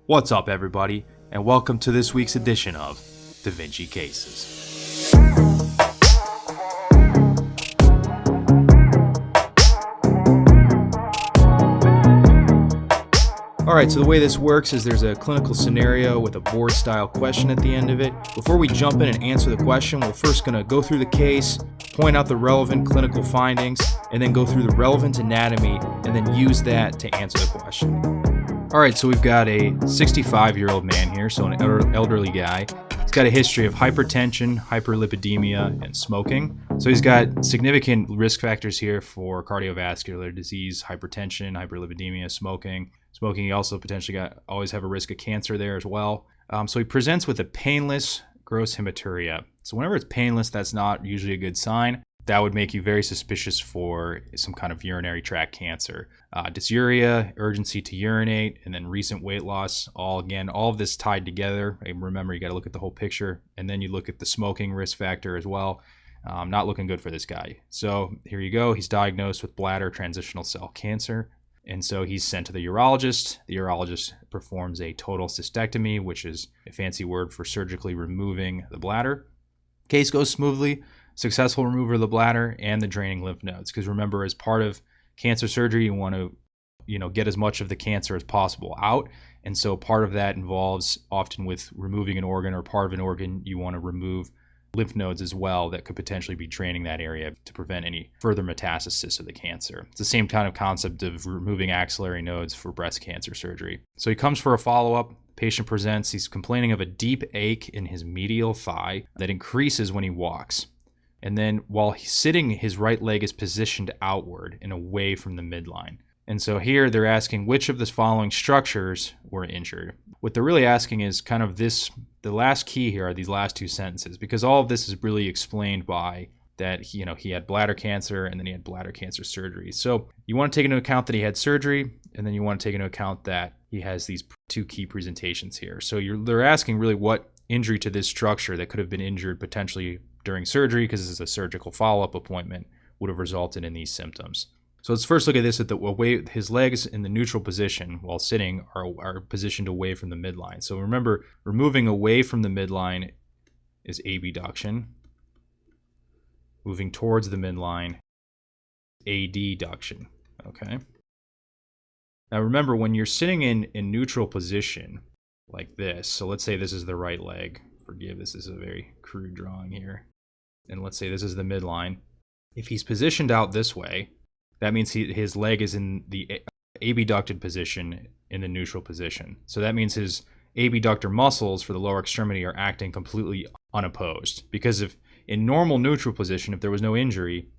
What's up, everybody, and welcome to this week's edition of Davinci Cases. Alright, so the way this works is there's a clinical scenario with a board-style question at the end of it. Before we jump in and answer the question, we're first going to go through the case, point out the relevant clinical findings, and then go through the relevant anatomy, and then use that to answer the question. Alright, so we've got a 65-year-old man here, so an elderly guy. He's got a history of hypertension, hyperlipidemia, and smoking. So he's got significant risk factors here for cardiovascular disease, hypertension, hyperlipidemia, smoking. Smoking, he also potentially always have a risk of cancer there as well. So he presents with a painless gross hematuria. So whenever it's painless, that's not usually a good sign. That would make you very suspicious for some kind of urinary tract cancer. Dysuria, urgency to urinate, and then recent weight loss. All of this tied together. And remember, you got to look at the whole picture. And then you look at the smoking risk factor as well. Not looking good for this guy. So here you go. He's diagnosed with bladder transitional cell cancer. And so he's sent to the urologist. The urologist performs a total cystectomy, which is a fancy word for surgically removing the bladder. Case goes smoothly. Successful removal of the bladder and the draining lymph nodes. Because remember, as part of cancer surgery, you want to, get as much of the cancer as possible out. And so part of that involves often with removing an organ or part of an organ, you want to remove lymph nodes as well that could potentially be draining that area to prevent any further metastasis of the cancer. It's the same kind of concept of removing axillary nodes for breast cancer surgery. So he comes for a follow-up. Patient presents, he's complaining of a deep ache in his medial thigh that increases when he walks. And then while he's sitting, his right leg is positioned outward and away from the midline. And so here they're asking which of the following structures were injured. What they're really asking is kind of the last key here are these last two sentences, because all of this is really explained by that, he had bladder cancer and then he had bladder cancer surgery. So you want to take into account that he had surgery, and then you want to take into account that he has these two key presentations here. So they're asking really what injury to this structure that could have been injured potentially during surgery, because this is a surgical follow-up appointment, would have resulted in these symptoms. So let's first look at this at the way his legs in the neutral position while sitting are positioned away from the midline. So remember, removing away from the midline is abduction. Moving towards the midline, adduction. Okay. Now remember, when you're sitting in neutral position like this, so let's say this is the right leg. Forgive, this is a very crude drawing here. And let's say this is the midline. If he's positioned out this way, that means his leg is in the abducted position in the neutral position. So that means his abductor muscles for the lower extremity are acting completely unopposed. Because if in normal neutral position, if there was no injury,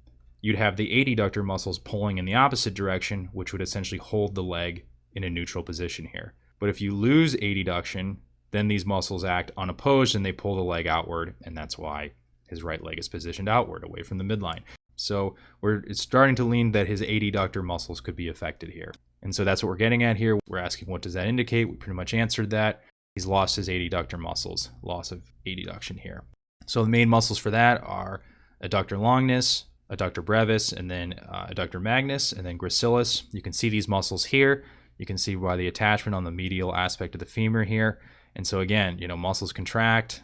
you'd have the adductor muscles pulling in the opposite direction, which would essentially hold the leg in a neutral position here. But if you lose adduction, then these muscles act unopposed and they pull the leg outward, and that's why his right leg is positioned outward away from the midline. So it's starting to lean that his adductor muscles could be affected here. And so that's what we're getting at here. We're asking, what does that indicate? We pretty much answered that. He's lost his adductor muscles, loss of adduction here. So the main muscles for that are adductor longus, adductor brevis, and then adductor magnus, and then gracilis. You can see these muscles here. You can see by the attachment on the medial aspect of the femur here. And so again, muscles contract,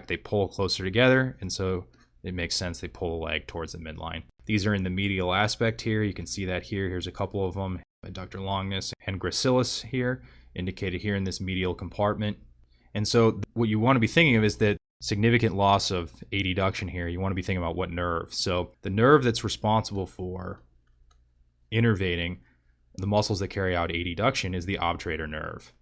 they pull closer together, and so it makes sense they pull the leg towards the midline. These are in the medial aspect here. You can see that here. Here's a couple of them, adductor longus and gracilis here, indicated here in this medial compartment. And so what you want to be thinking of is that significant loss of adduction here. You want to be thinking about what nerve. So the nerve that's responsible for innervating the muscles that carry out adduction is the obturator nerve.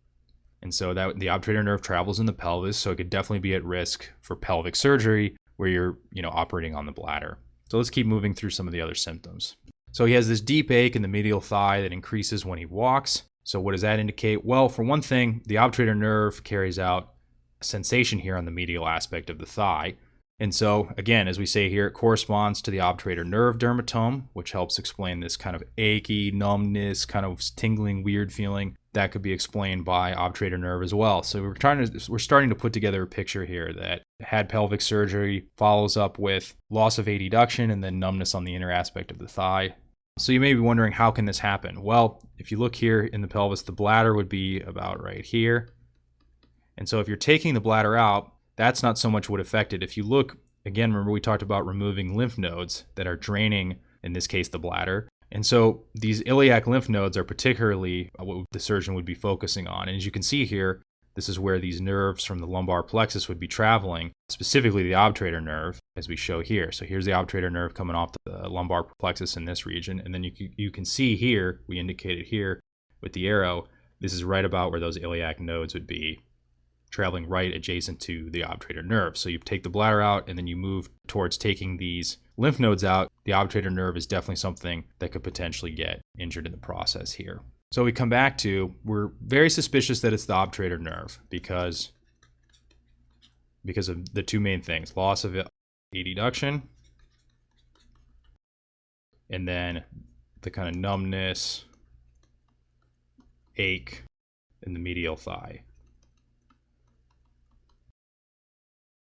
And so that the obturator nerve travels in the pelvis, so it could definitely be at risk for pelvic surgery where you're, operating on the bladder. So let's keep moving through some of the other symptoms. So he has this deep ache in the medial thigh that increases when he walks. So what does that indicate? Well, for one thing, the obturator nerve carries out a sensation here on the medial aspect of the thigh. And so, again, as we say here, it corresponds to the obturator nerve dermatome, which helps explain this kind of achy, numbness, kind of tingling, weird feeling. That could be explained by obturator nerve as well. So we're starting to put together a picture here that had pelvic surgery, follows up with loss of adduction and then numbness on the inner aspect of the thigh. So you may be wondering, how can this happen? Well, if you look here in the pelvis, the bladder would be about right here. And so if you're taking the bladder out, that's not so much what affected. If you look, again, remember we talked about removing lymph nodes that are draining, in this case, the bladder. And so these iliac lymph nodes are particularly what the surgeon would be focusing on. And as you can see here, this is where these nerves from the lumbar plexus would be traveling, specifically the obturator nerve, as we show here. So here's the obturator nerve coming off the lumbar plexus in this region. And then you can see here, we indicated here with the arrow, this is right about where those iliac nodes would be, traveling right adjacent to the obturator nerve. So you take the bladder out and then you move towards taking these lymph nodes out. The obturator nerve is definitely something that could potentially get injured in the process here. So we come back to, we're very suspicious that it's the obturator nerve because of the two main things: loss of adduction, and then the kind of numbness, ache in the medial thigh.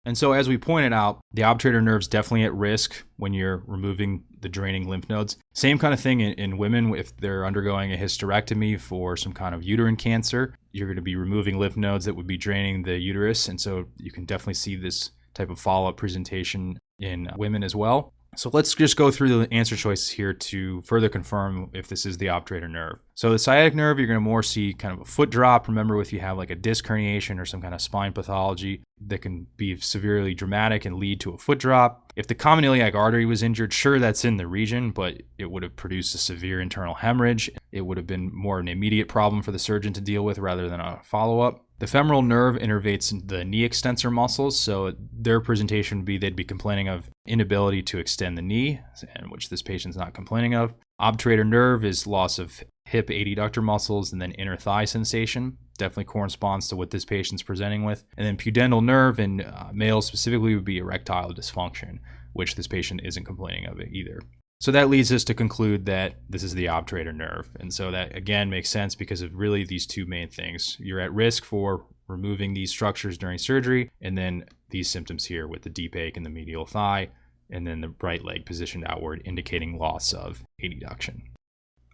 And so as we pointed out, the obturator nerve is definitely at risk when you're removing the draining lymph nodes. Same kind of thing in women if they're undergoing a hysterectomy for some kind of uterine cancer. You're going to be removing lymph nodes that would be draining the uterus. And so you can definitely see this type of follow-up presentation in women as well. So let's just go through the answer choices here to further confirm if this is the obturator nerve. So the sciatic nerve, you're going to more see kind of a foot drop. Remember, if you have like a disc herniation or some kind of spine pathology, that can be severely dramatic and lead to a foot drop. If the common iliac artery was injured, sure, that's in the region, but it would have produced a severe internal hemorrhage. It would have been more an immediate problem for the surgeon to deal with rather than a follow-up. The femoral nerve innervates the knee extensor muscles, so their presentation would be they'd be complaining of inability to extend the knee, and which this patient's not complaining of. Obturator nerve is loss of hip adductor muscles and then inner thigh sensation. Definitely corresponds to what this patient's presenting with. And then pudendal nerve in males specifically would be erectile dysfunction, which this patient isn't complaining of either. So that leads us to conclude that this is the obturator nerve. And so that again makes sense because of really these two main things. You're at risk for removing these structures during surgery, and then these symptoms here with the deep ache in the medial thigh, and then the right leg positioned outward indicating loss of adduction.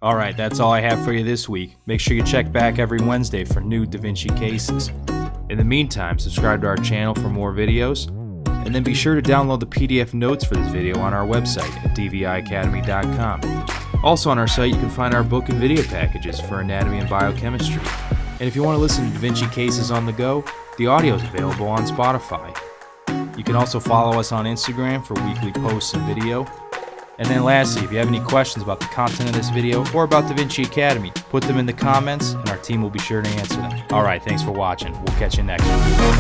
All right, that's all I have for you this week. Make sure you check back every Wednesday for new Davinci cases. In the meantime, subscribe to our channel for more videos, and then be sure to download the PDF notes for this video on our website at dviacademy.com. Also on our site, you can find our book and video packages for anatomy and biochemistry. And if you want to listen to Davinci cases on the go, the audio is available on Spotify. You can also follow us on Instagram for weekly posts and video. And then lastly, if you have any questions about the content of this video or about Davinci Academy, put them in the comments and our team will be sure to answer them. All right, thanks for watching. We'll catch you next time.